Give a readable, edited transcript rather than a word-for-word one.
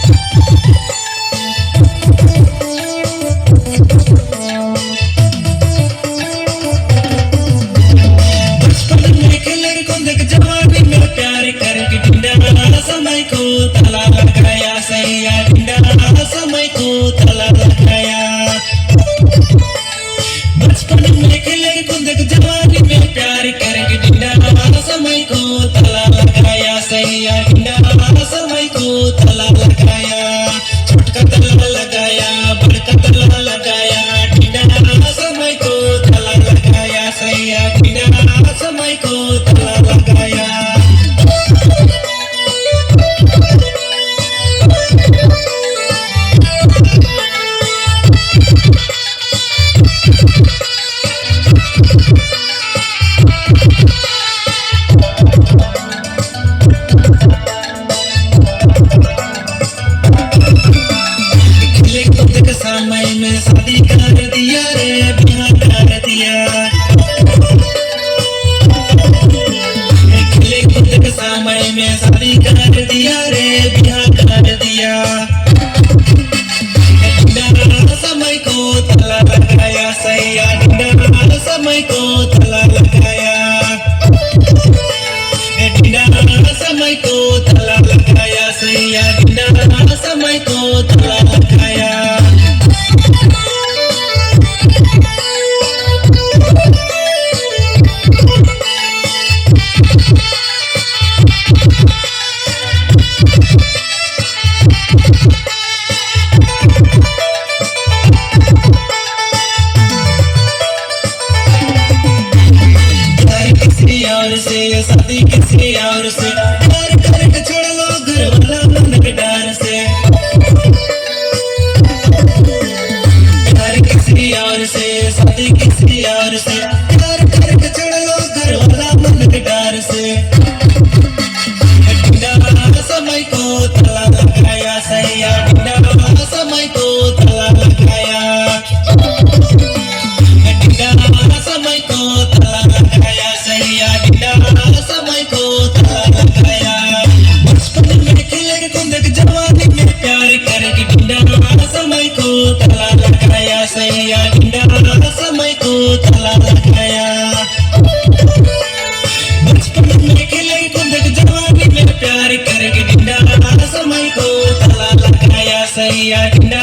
बचपन में खेले कूद जवानी में प्यार करके डिंडा समय को ताला लगाया सैया डिंडा समय को ताला लगाया। बचपन में खेले कूद जवानी में प्यार करके डिंडा समय को ताला लगाया सैया डिंडा समय को ताला लगाया। छोटका ताला लगाया बड़का ताला लगाया डिंडा समय को ताला लगाया सैया डिंडा समय को ताला लगाया। समय में शादी कर दिया रे बिहार कर दिया। खिले खुद के समय में शादी कर दिया रे बिहार कर दिया। डिंडा समय को ताला लगाया सैया डिंडा समय को ताला लगाया। डिंडा समय को ताला लगाया सैया डिंडा समय को ताला लगाया। और से शादी किसी और से प्यार करके छोड़ लो घर वाला मन के डर से। प्यार किसी और से शादी किसी और से प्यार करके छोड़ लो घर वाला मन के डर से। डिंडा समय को ताला लगाया सैया डिंडा समय को ताला लगाया। डिंडा समय को ताला लगाया सैया डिंडा समय को ताला लगाया। बचपन में खेले कूद जवानी में प्यार करके डिंडा समय को ताला लगाया सैया डिंडा समय को ताला लगाया। बचपन में खेले कूद जवानी में प्यार करके डिंडा समय को ताला लगाया सैया डिंडा